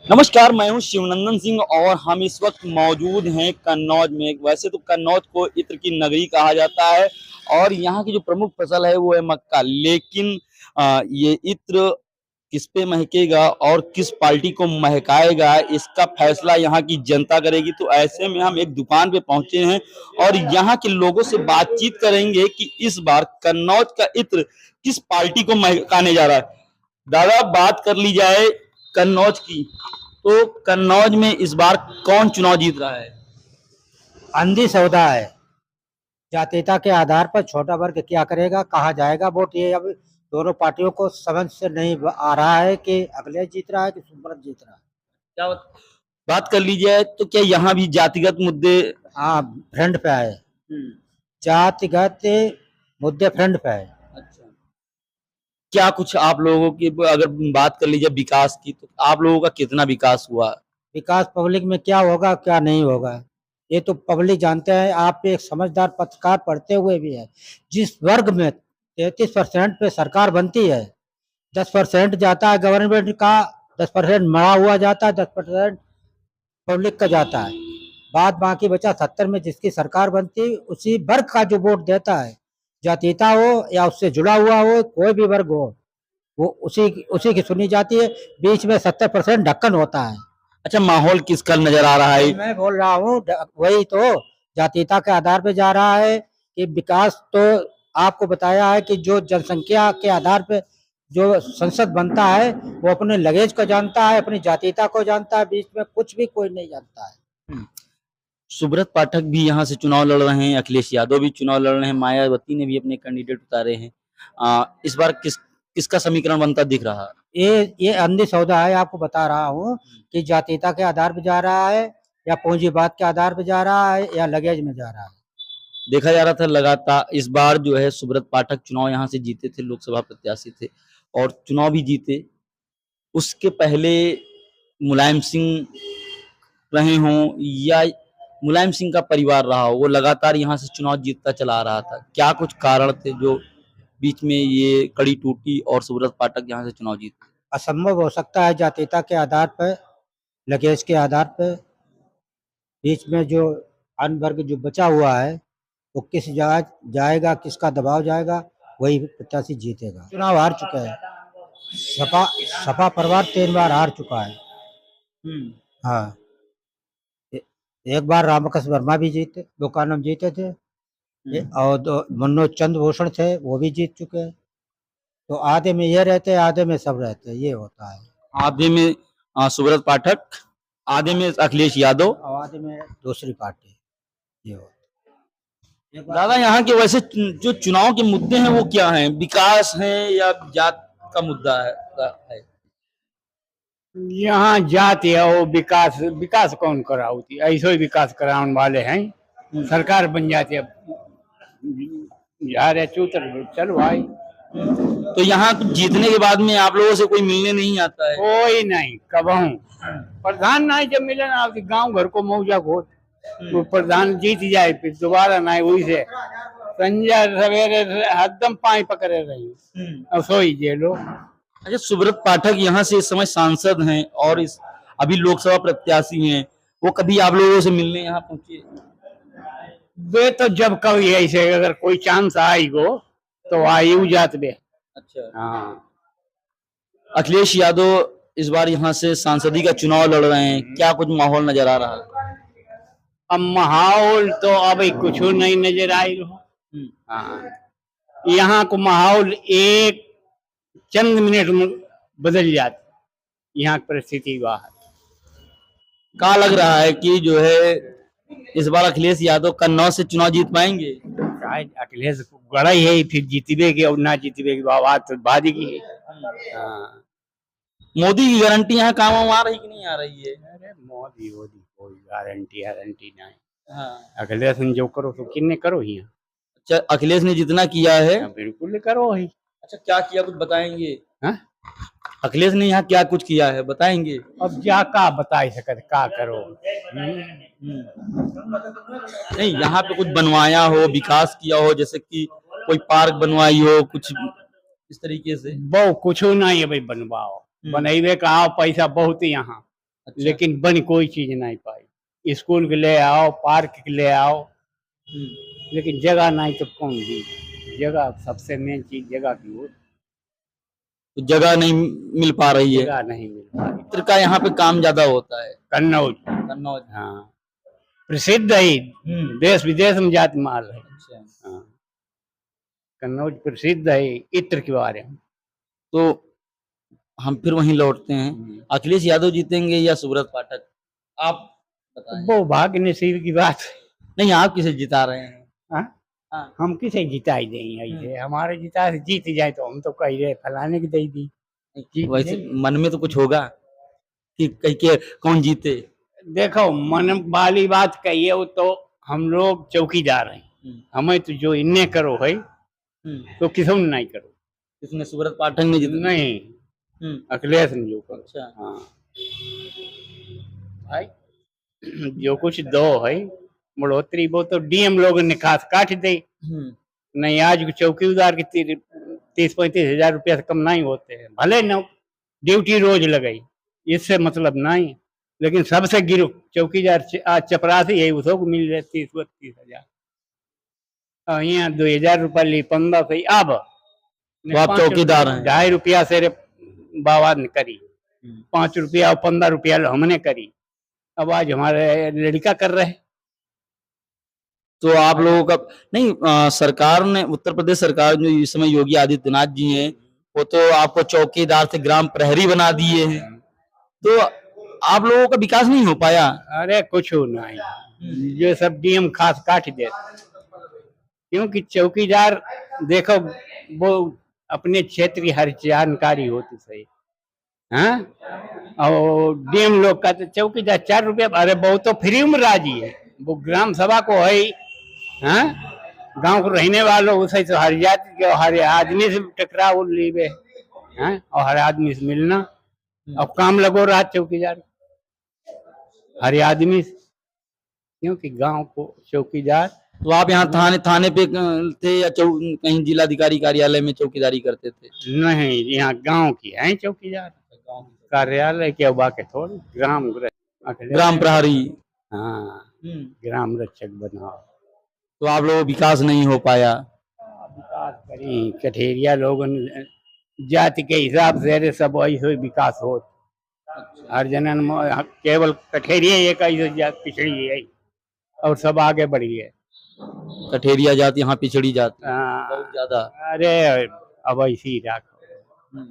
नमस्कार, मैं हूं शिवनंदन सिंह और हम इस वक्त मौजूद हैं कन्नौज में। वैसे तो कन्नौज को इत्र की नगरी कहा जाता है और यहाँ की जो प्रमुख फसल है वो है मक्का। लेकिन ये इत्र किस पे महकेगा और किस पार्टी को महकाएगा, इसका फैसला यहाँ की जनता करेगी। तो ऐसे में हम एक दुकान पे पहुंचे हैं और यहाँ के लोगों से बातचीत करेंगे कि इस बार कन्नौज का इत्र किस पार्टी को महकाने जा रहा है। दादा, बात कर ली जाए कन्नौज की, तो कन्नौज में इस बार कौन चुनाव जीत रहा है? अंधी सौदा है। जातीयता के आधार पर छोटा वर्ग क्या करेगा, कहाँ जाएगा वोट, ये अब दोनों पार्टियों को समझ से नहीं आ रहा है कि अखिलेश जीत रहा है कि सुब्रत जीत रहा है। क्या बात कर ली जाए तो क्या यहाँ भी जातिगत मुद्दे? हाँ, फ्रंट पे है। जातिगत मुद्दे फ्रंट पे है। अच्छा, क्या कुछ आप लोगों की अगर बात कर लीजिए विकास की, तो आप लोगों का कितना विकास हुआ? विकास पब्लिक में क्या होगा क्या नहीं होगा, ये तो पब्लिक जानते हैं। आप एक समझदार पत्रकार पढ़ते हुए भी है। जिस वर्ग में 33% पे सरकार बनती है, 10% जाता है गवर्नमेंट का, 10% मरा हुआ जाता है, 10% पब्लिक का जाता है। बाद बाकी बचा 70 में जिसकी सरकार बनती, उसी वर्ग का जो वोट देता है, जातीयता हो या उससे जुड़ा हुआ हो, कोई भी वर्ग हो, वो उसी उसी की सुनी जाती है। बीच में 70% ढक्कन होता है। अच्छा, माहौल किसका नजर आ रहा है? मैं बोल रहा हूँ वही तो जातीयता के आधार पे जा रहा है कि विकास तो आपको बताया है कि जो जनसंख्या के आधार पे जो संसद बनता है वो अपने लगेज को जानता है, अपनी जातीयता को जानता है, बीच में कुछ भी कोई नहीं जानता है। हम्म, सुब्रत पाठक भी यहाँ से चुनाव लड़ रहे हैं, अखिलेश यादव भी चुनाव लड़ रहे हैं, मायावती ने भी अपने कैंडिडेट उतारे हैं। इस बार किसका समीकरण बनता दिख रहा है? ये अंधी सौदा है। आपको बता रहा हूँ कि जातीयता के आधार पे जा रहा है या पूंजीवाद के आधार पे जा रहा है या लगेज में जा रहा है। देखा जा रहा था लगातार इस बार जो है सुब्रत पाठक चुनाव यहाँ से जीते थे, लोकसभा प्रत्याशी थे और चुनाव भी जीते। उसके पहले मुलायम सिंह रहे हों या मुलायम सिंह का परिवार रहा हो, वो लगातार यहाँ से चुनाव जीतता चला आ रहा था। क्या कुछ कारण थे जो बीच में ये कड़ी टूटी और सुब्रत पाठक यहाँ से चुनाव जीते? असंभव हो सकता है जातीयता के आधार पर, लगेज के आधार पर। बीच में जो अन्य वर्ग जो बचा हुआ है वो किस जगह जाएगा, किसका दबाव जाएगा, वही प्रत्याशी जीतेगा। चुनाव हार चुका है। सपा सपा परिवार 3 बार हार चुका है। हाँ, एक बार रामकृष्ण वर्मा भी जीते, लोकानंद जीते थे। और मनोज चंद्र भूषण थे, वो भी जीत चुके हैं। तो आधे में ये रहते हैं, आधे में सब रहते हैं, ये होता है। आधे में सुब्रत पाठक, आधे में अखिलेश यादव और आधे में दूसरी पार्टी, ये होता है। दादा, यहाँ के वैसे जो चुनाव के मुद्दे हैं वो क्या हैं? विकास है या जात का मुद्दा है? यहाँ जाति है वो विकास विकास कौन कराती, ऐसे ही विकास कराने वाले हैं। सरकार बन जाती है, जा रहे चूतर चलो भाई। तो यहाँ जीतने के बाद में आप लोगों से कोई मिलने नहीं आता है? कोई नहीं, कब प्रधान नहीं जब मिले ना आपके गांव घर को मौजा घोट, तो प्रधान जीत जाए फिर दोबारा नहीं हुई से संजय सवेरे हरदम पाई पकड़े रही अब सोई जे लोग। अच्छा, सुब्रत पाठक यहाँ से इस समय सांसद हैं और इस अभी लोकसभा प्रत्याशी हैं, वो कभी आप लोगों से मिलने यहाँ पहुंचे? वे तो जब कभी ऐसे अगर कोई चांस आई गो तो आई जात बे। अच्छा, हाँ, अखिलेश यादव इस बार यहाँ से सांसदी का चुनाव लड़ रहे हैं, क्या कुछ माहौल नजर आ रहा है? अब माहौल तो अब कुछ नहीं नजर आई रहा। हाँ, यहाँ को माहौल एक चंद मिनट में बदल जाती, यहाँ की परिस्थिति बाहर। क्या लग रहा है कि जो है इस बार अखिलेश यादव कन्नौज से चुनाव जीत पाएंगे? शायद अखिलेश बड़ा ही है, फिर जीतबे के और ना जीतबे की बात तो बाद की है। हाँ। मोदी की गारंटी यहाँ काम आ रही कि नहीं आ रही है? अरे मोदी वोदी कोई गारंटी गारंटी नहीं। हाँ। अखिलेश ने जो करो तो किन्ने करो ही। अच्छा, अखिलेश ने जितना किया है? बिल्कुल करो ही। अच्छा, क्या किया कुछ बताएंगे? हाँ? अखिलेश ने यहाँ क्या कुछ किया है बताएंगे? अब क्या का बता सकते का करो। नहीं, यहाँ पे कुछ बनवाया हो, विकास किया हो, जैसे कि कोई पार्क बनवाई हो, कुछ इस तरीके से? बहु कुछ नहीं है भाई, बनवाओ बनैबे कहा पैसा बहुत यहाँ अच्छा। लेकिन बनी कोई चीज नहीं पाई। स्कूल के ले आओ, पार्क के ले आओ, लेकिन जगह नहीं तो कौन दी। जगह सबसे मेन चीज जगह की हो, तो जगह नहीं मिल पा रही है। जगह नहीं मिल पाई। इत्र का यहाँ पे काम ज्यादा होता है। कन्नौज, कन्नौज। हाँ, प्रसिद्ध है, देश विदेश में जात माल है। अच्छा। हाँ, कन्नौज प्रसिद्ध है इत्र के बारे में। तो हम फिर वहीं लौटते हैं, अखिलेश यादव जीतेंगे या सुब्रत पाठक, आप बताएं। वो भाग्य नसीब की बात है। नहीं, आप किसे जिता रहे हैं? हाँ? हाँ। हम किसे जिताई देंगे ऐसे? हमारे जिता से जीत जाए तो हम तो कह रहे फलाने की दे दी। जीत वैसे जाए। मन में तो कुछ होगा कि कहीं के कौन जीते। देखो, मन वाली बात कहिए वो तो हम लोग चौकीदार हैं। हमें तो जो इन्हें करो है तो किसों ने नहीं करो। किसने? सुब्रत पाठक ने जीता? नहीं, अखिलेश ने जो करो। अच्छा। हाँ भाई, जो कुछ दो है बढ़ोतरी वो तो डीएम लोग ने खास काट दे। नहीं, आज के चौकीदार की 30-35 हजार रुपया से कम नहीं होते हैं। भले न ड्यूटी रोज लगाई, इससे मतलब नहीं, लेकिन सबसे गिरो चौकीदार आज चपरासी है, उसको को मिल रहे 30-32 हजार। यहाँ 2 हजार रुपया ली 15 से अब तो आप चौकीदार हैं। 2.5 रुपया से रे बाबा ने करी, 5 रुपया और 15 रुपया हमने करी। अब आज हमारे लड़का कर रहे हैं। तो आप लोगों का नहीं, सरकार ने, उत्तर प्रदेश सरकार जो इस समय योगी आदित्यनाथ जी हैं, वो तो आपको चौकीदार से ग्राम प्रहरी बना दिए हैं, तो आप लोगों का विकास नहीं हो पाया? अरे कुछ नहीं, ये सब डीएम खास काट दे, क्योंकि चौकीदार देखो वो अपने क्षेत्र की हर जानकारी होती सही। हाँ, और डीएम लोग का तो चौकीदार 4 रुपया, अरे वो तो फ्री में राजी है। वो ग्राम सभा को है, हाँ, गांव को रहने वालों उसे तो हर जाति के हर आदमी से टकराव लीबे, हाँ, और हर आदमी से मिलना। अब काम लगो रहा चौकीदार हर आदमी से, क्योंकि गांव को चौकीदार। तो आप यहाँ थाने पे थे या कहीं जिलाधिकारी कार्यालय में चौकीदारी करते थे? नहीं, यहाँ गांव की है चौकीदार, कार्यालय के बाके थोड़ी ग्राम प्रहरी। हाँ, ग्राम रक्षक बनाओ। तो आप लोगों को विकास नहीं हो पाया? विकास करी कठेरिया लोगों जाति के हिसाब से अरे सब ऐसे विकास हो। हर जनन में केवल कठेरिया एक ऐसे जात पिछड़ी है और सब आगे बढ़ी है। कठेरिया जाति यहाँ पिछड़ी जाती है हाँ, बहुत ज्यादा। अरे अब ऐसी रखो।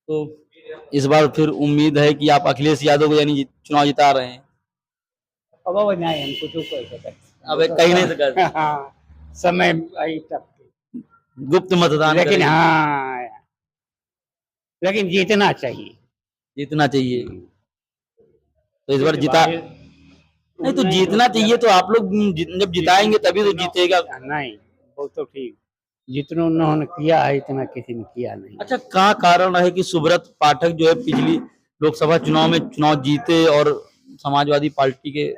तो इस बार फिर उम्मीद है कि आप अखिलेश यादव को यानी चुनाव जिता रहे हैं? अब नहीं, हमको तो कोई सकते अब कहीं नहीं सकते। हाँ, समय आई तब गुप्त मतदान लेकिन करेंगे। हाँ, लेकिन जीतना चाहिए। जीतना चाहिए। तो इस बार जिता नहीं, तो जीतना चाहिए, तो आप लोग जब जिताएंगे तभी तो जीतेगा। नहीं, वो तो ठीक, जितना उन्होंने किया है इतना किसी ने किया नहीं। अच्छा, क्या कारण है कि सुब्रत पाठक जो है पिछली लोकसभा चुनाव में चुनाव जीते और समाजवादी पार्टी के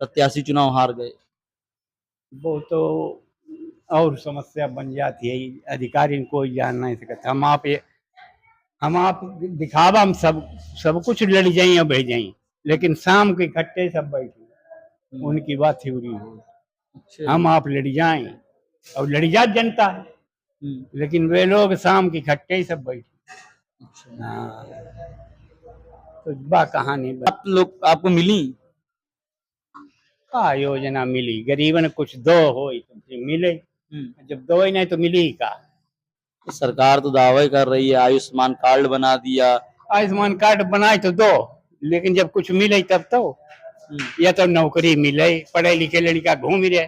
प्रत्याशी चुनाव हार गए? वो तो और समस्या बन जाती है, अधिकारी कोई जान नहीं सकता। हम आप दिखावा हम सब कुछ लड़ जाए और बह जाए, लेकिन शाम के इकट्ठे सब बैठे उनकी बात थ्योरी हो। हम आप लड़ जाएं और लड़ जात जनता है, लेकिन वे लोग शाम के इकट्ठे ही सब बैठे। हाँ, तो बा कहानी आप लोग आपको मिली का योजना मिली, गरीबन कुछ दो हो तो मिले, जब दो ही नहीं तो मिली ही का। तो सरकार तो दावे कर रही है आयुष्मान कार्ड बना दिया। आयुष्मान कार्ड बनाए तो दो, लेकिन जब कुछ मिले तब तो, या तो नौकरी मिले, पढ़े लिखे लड़का घूम रहे।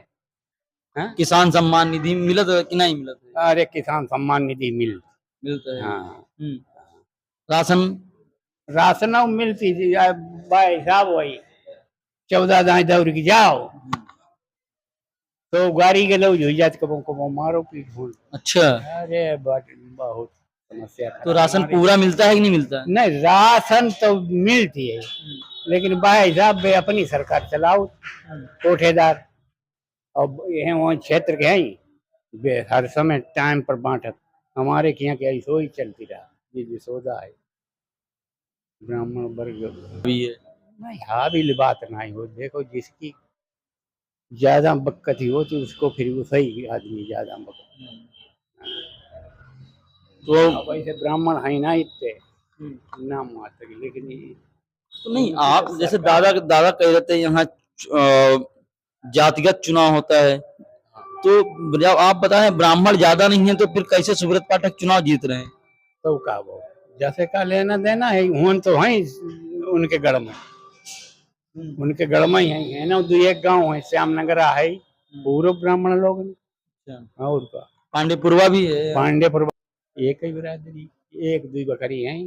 हाँ? किसान सम्मान निधि मिलत कि नहीं मिलत? अरे किसान सम्मान निधि मिलता है। हाँ, राशन मिलती थी भाई साहब, वही 14 दाएं दौड़ की जाओ तो गाड़ी के लोग हो जाते, कबो मारो पीट भूल। अच्छा, अरे बहुत समस्या। तो राशन पूरा मिलता है कि नहीं मिलता? नहीं, राशन तो मिलती है, लेकिन भाई साहब वे अपनी सरकार चलाओ, कोठेदार और यहाँ वहाँ क्षेत्र के हैं वे हर समय टाइम पर बांटत। हमारे यहाँ के ऐसो ही चलती रहा, ये सौदा है। ब्राह्मण वर्ग भी है। नहीं, हाबिल बात नहीं हो। देखो, जिसकी ज्यादा बक्कत ही होती उसको फिर वो सही आदमी ज्यादा बक्कत। तो अब ऐसे ब्राह्मण है ना इतने नाम मात्र के, लेकिन तो नहीं, आप जैसे दादा दादा कह रहे थे यहाँ जातिगत चुनाव होता है, तो जब आप बताएं ब्राह्मण ज्यादा नहीं है तो फिर कैसे सुब्रत पाठक चुनाव जीत रहे हैं? तो का वो जैसे का लेना देना है, हुन तो है उनके गढ़ में, उनके गढ़ में ही है ना। दो एक गांव है श्यामनगरा है, पूरे ब्राह्मण लोग ने। और का पांडेपुरवा भी है। पांडेपुर एक ही बिरादरी, एक दुई बकरी है।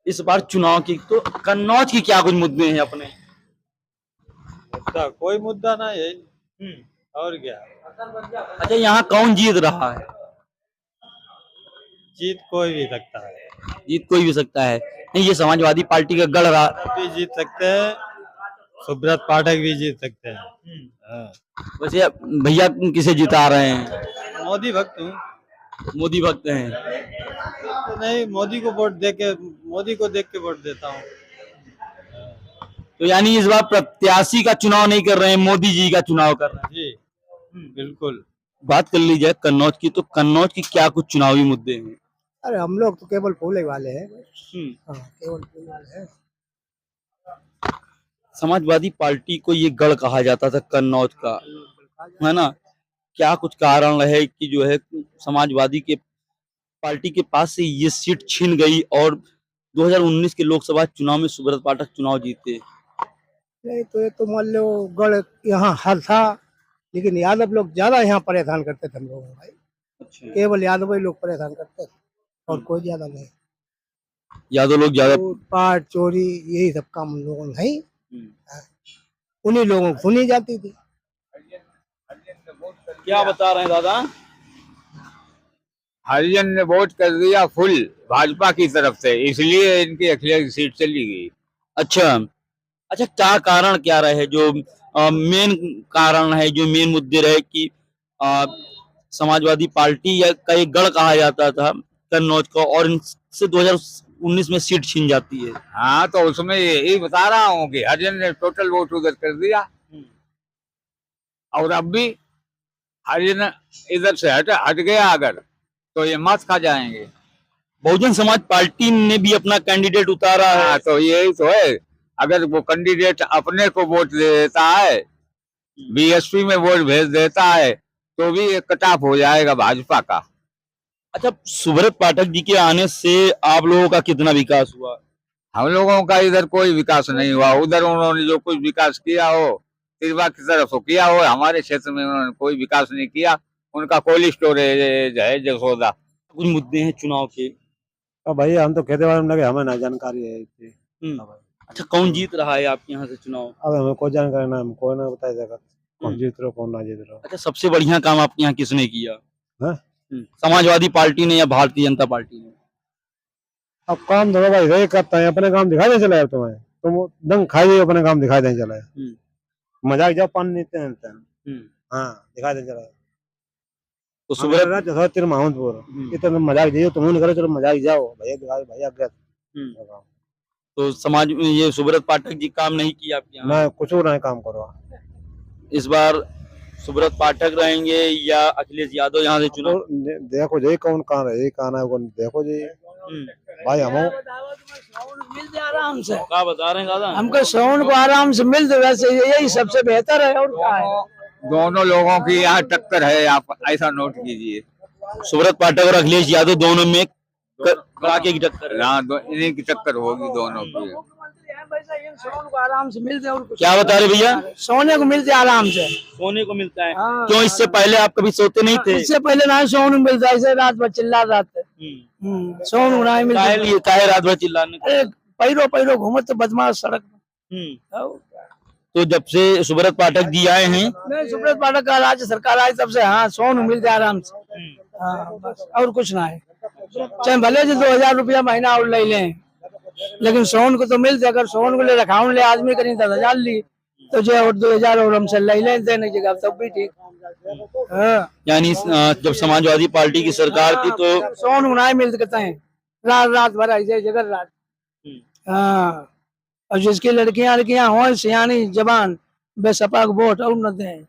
इस बार चुनाव की तो कन्नौज की क्या कुछ मुद्दे हैं अपने? मुद्दा कोई मुद्दा नहीं है, और क्या। अच्छा, यहाँ कौन जीत रहा है? जीत कोई भी सकता है, जीत कोई भी सकता है। नहीं, ये समाजवादी पार्टी का गढ़ रहा। भी जीत सकते हैं, सुब्रत पाठक भी जीत सकते हैं। हाँ। वैसे भैया किसे जिता रहे हैं? मोदी भक्त हूँ। मोदी भक्त हैं। तो नहीं, मोदी को देख के वोट देता हूँ। तो यानी इस बार प्रत्याशी का चुनाव नहीं कर रहे हैं, मोदी जी का चुनाव कर रहे हैं। जी बिल्कुल। बात कर ली जाए कन्नौज की, तो कन्नौज की क्या कुछ चुनावी मुद्दे हैं? अरे हम लोग तो केवल फूले वाले हैं। हाँ, केवल फूले वाले हैं। समाजवादी पार्टी को ये गढ़ कहा जाता था कन्नौज का, है ना? क्या कुछ कारण रहे कि जो है समाजवादी के पार्टी के पास से ये सीट छीन गई और 2019 के लोकसभा चुनाव में सुब्रत पाठक चुनाव जीते? नहीं तो ये तो मान लो गढ़ यहाँ हर था, लेकिन यादव लोग ज्यादा यहाँ परेशान करते थे हम लोग भाई। अच्छा, केवल यादव ही लोग परेशान करते थे और कोई ज्यादा नहीं। यादव लोग ज्यादा। लूटपाट चोरी यही सब काम हम लोगों में है। उन्हीं लोगों को सुनी जाती थी। क्या बता रहे हैं दादा? हरिजन ने वोट कर दिया फुल भाजपा की तरफ से, इसलिए इनकी अखिलेश सीट चली गई। अच्छा अच्छा, क्या कारण क्या रहे जो मेन कारण है, जो मेन मुद्दे रहे कि समाजवादी पार्टी या का एक गढ़ कहा जाता था कन्नौज को, और इनसे 2019 में सीट छीन जाती है? हाँ, तो उसमें यही बता रहा हूँ कि हरिजन ने टोटल वोट उधर कर दिया, और अब भी हरिजन इधर से हट गया अगर, तो ये मत खा जाएंगे। बहुजन समाज पार्टी ने भी अपना कैंडिडेट उतारा है। हाँ, तो यही तो है। अगर वो कैंडिडेट अपने को वोट दे देता है, बीएसपी में वोट भेज देता है, तो भी एक कट ऑफ हो जाएगा भाजपा का। अच्छा, सुब्रत पाठक जी के आने से आप लोगों का कितना विकास हुआ? हम लोगों का इधर कोई विकास नहीं हुआ। उधर उन्होंने जो कुछ विकास किया हो तिरवा की तरफ से किया हो, हमारे क्षेत्र में उन्होंने कोई विकास नहीं किया। उनका कोल्ड स्टोरेज है जसोदा। कुछ मुद्दे हैं चुनाव के। भाई हम तो खेती बाड़ी में लगे, हमें ना जानकारी है इसकी। अच्छा, कौन जीत रहा है आपके यहाँ से चुनाव? अब हमें कोई जानकारी ना, हमको ना बताया कौन जीत रहा कौन ना जीत रहा। अच्छा, सबसे बढ़िया काम आपके यहाँ किसने किया? हाँ? समाजवादी पार्टी ने या भारतीय जनता पार्टी ने? अब काम धो भाई वही करता है, अपने काम दिखाई दे चला है तुम्हें, तुम दंग खाई अपने काम दिखाई दे चला है। मजाक जब पान नहीं हाँ दिखाई दे चला है। तो सुब्रत जैसा तेरे माउंटपुर इतना मजाक दियो तुम नहीं करे, चलो मजाक जाओ भैया दिखाई भैया गया। तो समाज में ये सुब्रत पाठक जी काम नहीं किया आपके यहाँ? ना कुछ नहीं काम करो। इस बार सुब्रत पाठक रहेंगे या अखिलेश यादव यहाँ से चुनाव? देखो जी कौन कहाँ रहे कहाँ है, देखो जी भाई हम मिल जाए आराम से। क्या बता रहे हैं दादा? हमको साउंड को आराम से मिल जाए, वैसे यही सबसे बेहतर है। और क्या है, दोनों लोगों की यहाँ टक्कर है, आप ऐसा नोट कीजिए। सुब्रत पाठक और अखिलेश यादव दोनों में कड़ाके की टक्कर है। हाँ, इन्हीं की टक्कर होगी दोनों की। सोने को आराम से मिल जाए। क्या बता रहे भैया? सोने को मिल जाए आराम से। सोने को मिलता है? हाँ। क्यों, इससे पहले आप कभी सोते नहीं थे? इससे पहले ना सोने मिलता है, रात भर चिल्ला जाते। सोने नहीं मिलता। काहे रात भर चिल्लाने? अरे पैरो पैरो घूमत तो बदमाश सड़क में। तो जब से सुब्रत पाठक जी आए हैं, नहीं सुब्रत पाठक का राज्य सरकार आई तब से हाँ सोने मिल जाए आराम से। हाँ बस, और कुछ ना है। चाहे भले जी 2000 रुपया महीना और ले लें, लेकिन सोन को तो मिलते, अगर सोन को ले अकाउंट ले आदमी करी 10,000 ली तो जो और 2,000 और हमसे ले लें देने की जगह तब भी ठीक। हाँ यानी जब समाजवादी पार्टी की सरकार थी तो सोन उन्हें मिलते कहते हैं, रात रात भर ऐसे जगह रात। हाँ और जिसकी लड़कियां हो सियानी जवान बेसपा को वोट और न दें।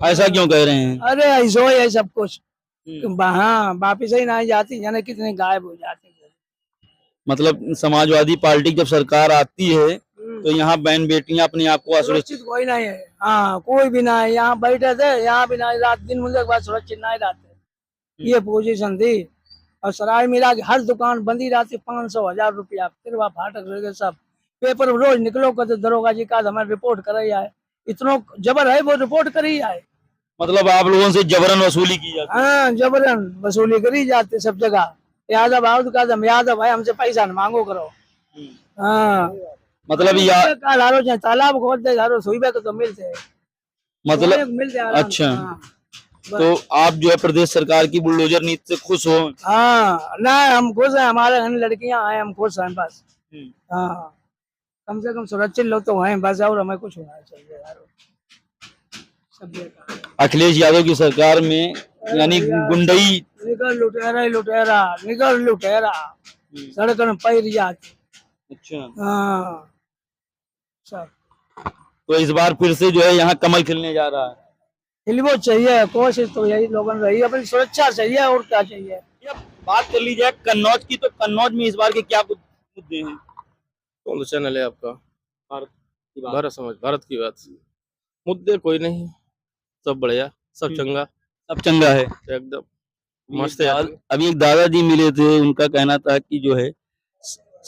ऐसा क्यों कह रहे हैं? अरे ऐसा ही है सब कुछ। हाँ वापिस ही नहीं जाती, जाने कितने गायब हो जाती है। मतलब समाजवादी पार्टी जब सरकार आती है तो यहाँ बहन बेटियां अपने आप को असुरक्षित। सुरक्षित कोई नहीं है। हाँ कोई भी नहीं, यहाँ बैठे थे, यहाँ भी नहीं, रात दिन मुझे बाद सुरक्षित नहीं रहते। ये पोजीशन थी। और सराय मिला के हर दुकान बंदी रहती, 500,000 रुपया फिर फाटक रह गए सब। पेपर रोज निकलो कहते दरोगा जी का हमें रिपोर्ट करे आए, इतना जबर है वो रिपोर्ट करी आए। मतलब आप लोगों से जबरन वसूली की जाती है? हाँ जबरन वसूली करी जाती सब जगह। यादव आओ का दम यादव भाई हमसे पैसा न मांगो करो। हाँ मतलब चाहे तालाब खोद दे हारो सुईबे को तो मिलते हैं, मतलब मिलते हैं आराम से। अच्छा। हाँ। तो आप जो है प्रदेश सरकार की बुलडोजर नीति से खुश हो? हाँ नहीं हम खुश हैं, हमारे घर लड़कियां आए, हम खुश हैं बस। हाँ कम से कम सुरक्षित लोग तो हैं बस, और हमें कुछ होना चाहिए यार। सब अखिलेश यादव की सरकार में यानी गुंडई निकल लुटेरा ही लुटेरा, निकल लुटेरा सड़क में पैर जाती। अच्छा। हाँ सब तो इस बार फिर से जो है यहाँ कमल खिलने जा रहा है। हिलवो चाहिए, कोशिश तो यही लोगों रही, अपनी सुरक्षा चाहिए और क्या चाहिए। अब बात कर ली जाए कन्नौज की, तो कन्नौज में इस बार के क्या कुछ मुद्दे हैं? कौन सा चैनल है आपका? भारत की बात। भारत की बात। मुद्दे कोई नहीं, सब बढ़िया, सब चंगा, सब चंगा है एकदम मस्त है। अभी एक दादाजी मिले थे, उनका कहना था कि जो है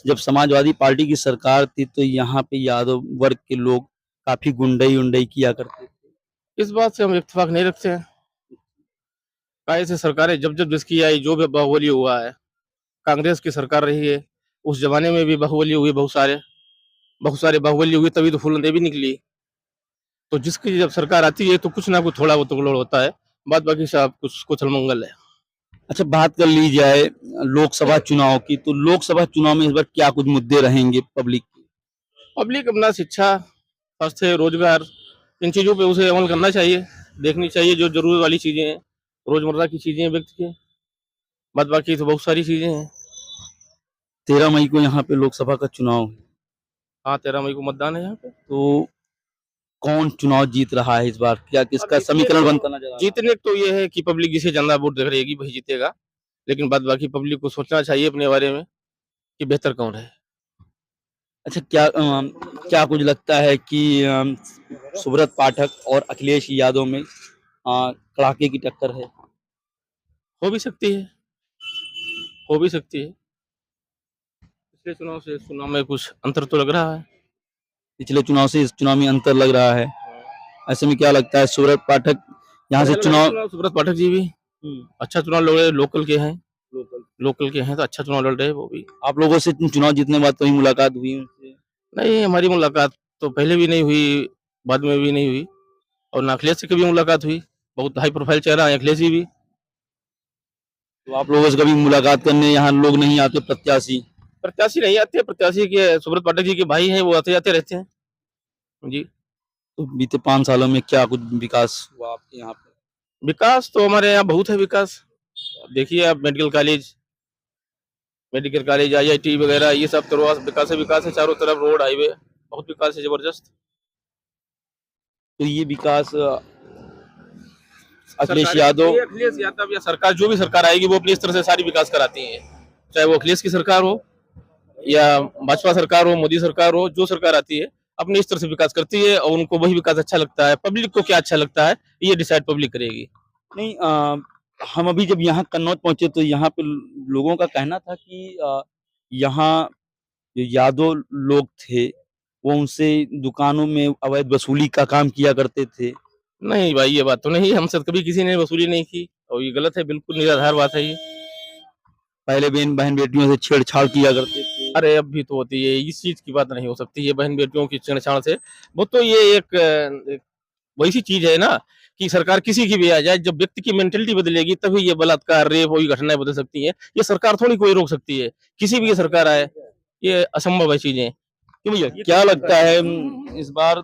जब समाजवादी पार्टी की सरकार थी तो यहाँ पे यादव वर्ग के लोग काफी गुंडई उंडई किया करते थे। इस बात से हम इत्तेफाक नहीं रखते हैं। ऐसे सरकारें जब जब जिसकी आई, जो भी बाहुबली हुआ है, कांग्रेस की सरकार रही है, उस जमाने में भी बाहुबली हुई, बहुत सारे बाहुबली हुई, तभी तो फूलन देवी निकली। तो जिसकी जब सरकार आती है तो कुछ ना कुछ थोड़ा बहुत तोड़ होता है, बात बाकी सब कुछ मंगल है। अच्छा, बात कर ली जाए लोकसभा चुनाव की, तो लोकसभा चुनाव में इस बार क्या कुछ मुद्दे रहेंगे पब्लिक के? पब्लिक अपना शिक्षा, स्वास्थ्य, रोजगार, इन चीजों पे उसे अमल करना चाहिए, देखनी चाहिए जो जरूरत वाली चीजें हैं, रोजमर्रा की चीजें हैं व्यक्ति के, बात बाकी तो बहुत सारी चीजें हैं। 13 मई को यहाँ पे लोकसभा का चुनाव है। हाँ 13 मई को मतदान है यहाँ पे। तो कौन चुनाव जीत रहा है इस बार? क्या किसका समीकरण बनता नजर आ रहा है? जीतने तो ये है कि पब्लिक जिसे ज्यादा वोट देख रहेगी वही जीतेगा, लेकिन बात बाकी पब्लिक को सोचना चाहिए अपने बारे में कि बेहतर कौन है। अच्छा, क्या कुछ लगता है कि सुब्रत पाठक और अखिलेश यादव में कड़ाके की टक्कर है? हो भी सकती है, हो भी सकती है। पिछले चुनाव से इस चुनाव में कुछ अंतर तो लग रहा है। पिछले चुनाव से इस चुनाव में अंतर लग रहा है। ऐसे में क्या लगता है सुब्रत पाठक यहाँ से चुनाव? सुब्रत पाठक जी भी अच्छा चुनाव लड़ रहे, लोकल के हैं तो अच्छा चुनाव लड़ रहे हैं वो भी। आप लोगों से चुनाव जीतने के बाद तो ही मुलाकात हुई उनसे? नहीं, हमारी मुलाकात तो पहले भी नहीं हुई, बाद में भी नहीं हुई, और ना अखिलेश से कभी मुलाकात हुई। बहुत हाई प्रोफाइल चेहरा है अखिलेश जी भी। तो आप लोगों से कभी मुलाकात करने यहाँ लोग नहीं आते? प्रत्याशी नहीं आते, प्रत्याशी के सुब्रत पाठक जी के भाई हैं, वो आते जाते रहते हैं जी। तो बीते 5 सालों में क्या कुछ विकास हुआ आपके यहाँ पे? विकास तो हमारे यहाँ बहुत है विकास। देखिए आप मेडिकल कॉलेज IIT वगैरह, ये सब तो विकास है चारों तरफ, रोड हाईवे, बहुत विकास है जबरदस्त। तो ये विकास अखिलेश यादव या सरकार, जो भी सरकार आएगी वो अपनी इस तरह से सारी विकास कराती है, चाहे वो अखिलेश की सरकार हो या भाजपा सरकार हो, मोदी सरकार हो, जो सरकार आती है अपनी इस तरह से विकास करती है, और उनको वही विकास अच्छा लगता है। पब्लिक को क्या अच्छा लगता है ये डिसाइड पब्लिक करेगी। नहीं, हम अभी जब यहाँ कन्नौज पहुंचे तो यहाँ पे लोगों का कहना था कि यहाँ जो यादव लोग थे वो उनसे दुकानों में अवैध वसूली का काम किया करते थे। नहीं भाई, ये बात तो नहीं, हमसे कभी किसी ने वसूली नहीं की, और ये गलत है, बिल्कुल निराधार बात है ये। पहले बहन बेटियों से छेड़छाड़ किया करते थे। अरे अब भी तो होती है, इस चीज की बात नहीं हो सकती है बहन बेटियों की छेड़छाड़ से। वो तो ये एक वैसी चीज है ना कि सरकार किसी की भी आ जाए, जब व्यक्ति की मेंटेलिटी बदलेगी तभी ये बलात्कार, रेप, वही घटनाएं बदल सकती है। ये सरकार थोड़ी कोई रोक सकती है, किसी भी सरकार आए, ये असंभव है चीजें। क्यों भैया, क्या लगता है इस बार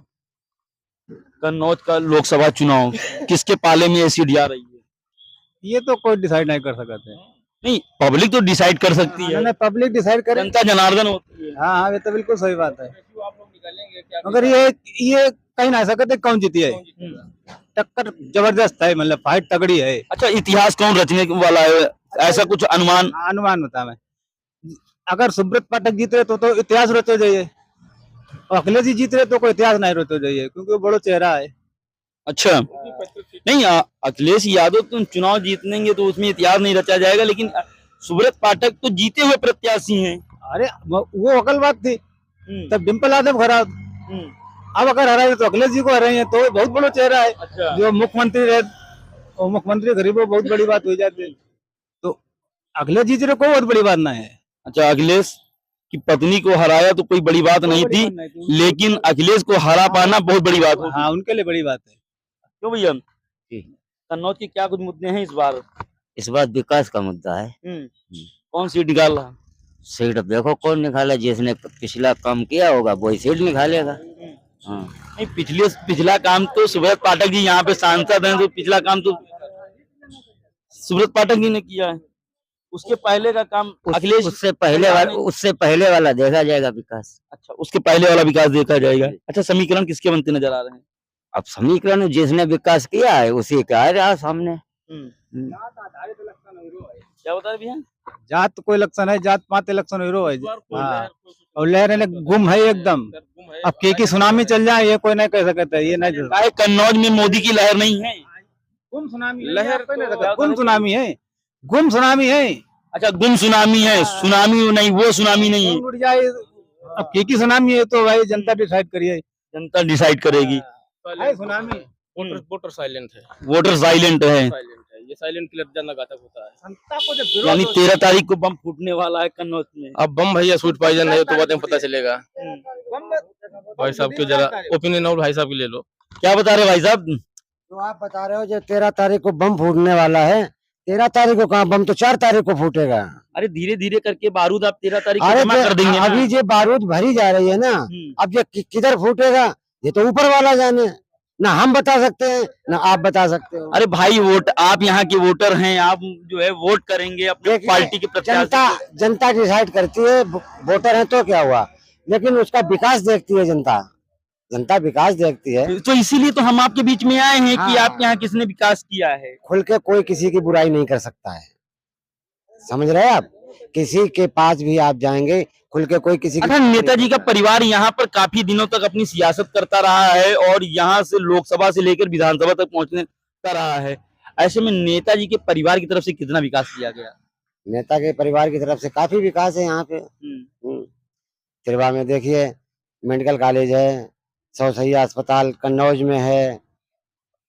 कन्नौज का लोकसभा चुनाव किसके पाले में सीट जा रही है? ये तो कोई डिसाइड नहीं कर सकते। नहीं, पब्लिक तो डिसाइड कर सकती है, मैंने पब्लिक डिसाइड करे। जनता जनार्दन होती है। हाँ हाँ, ये तो बिल्कुल सही बात है। मगर ये कहीं ना सकते कौन जीती है। टक्कर जबरदस्त है, मतलब फाइट तगड़ी है। अच्छा, इतिहास कौन रचने वाला है, ऐसा कुछ अनुमान? अनुमान बता मैं, अगर सुब्रत पाठक जीत रहे तो इतिहास रचो जाइए, और अखिलेश जी जीत रहे तो कोई इतिहास नहीं रचो जाइए, क्योंकि वो बड़ो चेहरा है। अच्छा, नहीं, अखिलेश यादव तो चुनाव जीतेंगे तो उसमें इतिहास नहीं रचा जाएगा, लेकिन सुब्रत पाठक तो जीते हुए प्रत्याशी हैं। अरे वो अकल बात थी, तब डिम्पल यादव खराब। अब अगर हराए तो अखिलेश जी को हराए हैं, तो बहुत बड़ा चेहरा है। अच्छा। जो मुख्यमंत्री रहे, वो मुख्यमंत्री गरीबों बहुत बड़ी बात हो जाती है, तो अखिलेश जी को बहुत बड़ी बात ना है। अच्छा, अखिलेश की पत्नी को हराया तो कोई बड़ी बात नहीं थी, लेकिन अखिलेश को हरा पाना बहुत बड़ी बात होगी। हाँ, उनके लिए बड़ी बात है। क्यों भैया, कन्नौज के क्या कुछ मुद्दे हैं इस बार? इस बात विकास का मुद्दा है। कौन सीट निकाल रहा? सीट अब देखो कौन निकाला, जिसने पिछला काम किया होगा वही सीट निकालेगा। हाँ, नहीं, पिछला काम तो सुब्रत पाठक जी यहाँ पे सांसद हैं, तो पिछला काम तो सुब्रत पाठक जी ने किया है। उसके पहले का काम अखिलेश, उससे पहले वाला देखा जाएगा विकास। अच्छा, उसके पहले वाला विकास देखा जाएगा। अच्छा, समीकरण किसके बनते नजर आ रहे हैं? अब समीकरण जिसने विकास किया है उसी का आ रहा सामने। क्या बता रहे भैया? जात कोई इलेक्शन है, जात पात इलेक्शन हीरो है। हाँ, और लहर गुम है एकदम। अब की सुनामी चल जाए ये कोई नहीं कह सकता है। ये नहीं, काहे कन्नौज में मोदी की लहर नहीं है? गुम सुनामी लहर, गुम सुनामी है, गुम सुनामी है। अच्छा, गुम सुनामी है, सुनामी नहीं, वो सुनामी नहीं है। उड़ जाए, अब की सुनामी है तो भाई जनता डिसाइड करिए, जनता डिसाइड करेगी। है सुनामी। वोटर साइलेंट है, वोटर साइलेंट है। ये साइलेंट किलर ज्यादा घातक होता है। जनता को जब विरोध यानी 13 तारीख को बम फूटने वाला है कन्नौज में। अब बम भैया स्वीट पॉइजन है तो बातें पता चलेगा। भाई साहब के जरा ओपिनियन और भाई साहब की ले लो। क्या बता रहे भाई साहब? तो आप बता रहे हो जो 13 तारीख को बम फूटने वाला है, 13 तारीख को कहाँ बम, तो 4 तारीख को फूटेगा। अरे धीरे धीरे करके बारूद आप 13 तारीख को अरे जमा कर देंगे ना। अभी जो बारूद भरी जा रही है ना, अब ये किधर फूटेगा ये तो ऊपर वाला जाने, ना हम बता सकते हैं ना आप बता सकते हो। अरे भाई, वोट आप यहाँ के वोटर हैं, आप जो है वोट करेंगे अपने पार्टी के प्रत्याशी। जनता डिसाइड करती है, वोटर है तो क्या हुआ, लेकिन उसका विकास देखती है जनता विकास देखती है। तो इसीलिए तो हम आपके बीच में आए हैं कि आपके यहाँ किसने विकास किया है। खुल के कोई किसी की बुराई नहीं कर सकता है, समझ रहे हैं आप? किसी के पास भी आप जाएंगे, खुल के कोई किसी अच्छा, नेताजी का परिवार यहाँ पर काफी दिनों तक अपनी सियासत करता रहा है और यहाँ से लोकसभा से लेकर विधानसभा तक पहुँचने का रहा है। ऐसे में नेताजी के परिवार की तरफ से कितना विकास किया गया? नेता के परिवार की तरफ से काफी विकास है यहाँ पे। तिरवा में देखिए मेडिकल कॉलेज है, 100 सैया अस्पताल कन्नौज में है,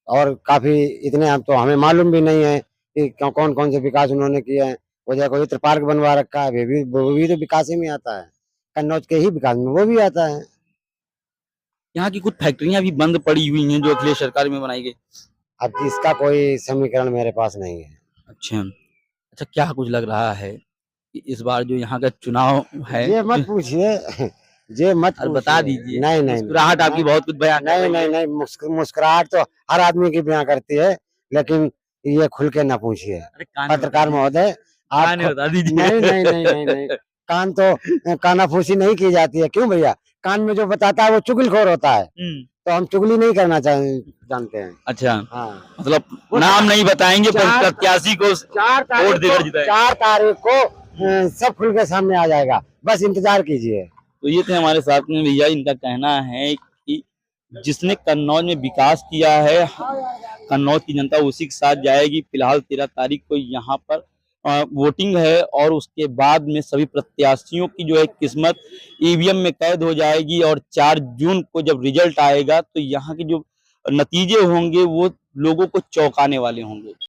और काफी इतने अब तो हमें मालूम भी नहीं है कि कौन कौन से विकास उन्होंने किए हैं। वो देखो चित्र पार्क बनवा रखा है, वो भी तो विकास ही में आता है, कन्नौज के ही विकास में वो भी आता है। यहाँ की कुछ फैक्ट्रियां भी बंद पड़ी हुई हैं जो अखिलेश सरकार में बनाई गई। अब इसका कोई समीकरण मेरे पास नहीं है। अच्छा, क्या कुछ लग रहा है कि इस बार जो यहाँ का चुनाव है? ये मत पूछिए ये मत बता दीजिए। नहीं मुस्कुराहट आपकी बहुत कुछ बयान नहीं, मुस्कुराहट तो हर आदमी की बयां करती है, लेकिन ये खुल के ना पूछिए पत्रकार महोदय। आप बता दीजिए। नहीं, कान तो कानाफूसी नहीं की जाती है। क्यों भैया? कान में जो बताता है वो चुगलखोर होता है, तो हम चुगली नहीं करना जानते हैं। अच्छा, हाँ, मतलब नाम नहीं बताएंगे प्रत्याशी को, 4 तारीख को सब खुल के सामने आ जाएगा, बस इंतजार कीजिए। तो ये थे हमारे साथ में भैया, इनका कहना है कि जिसने कन्नौज में विकास किया है, कन्नौज की जनता उसी के साथ जाएगी। फिलहाल 13 तारीख को यहाँ पर वोटिंग है और उसके बाद में सभी प्रत्याशियों की जो है किस्मत ईवीएम में कैद हो जाएगी, और 4 जून को जब रिजल्ट आएगा तो यहाँ के जो नतीजे होंगे वो लोगों को चौंकाने वाले होंगे।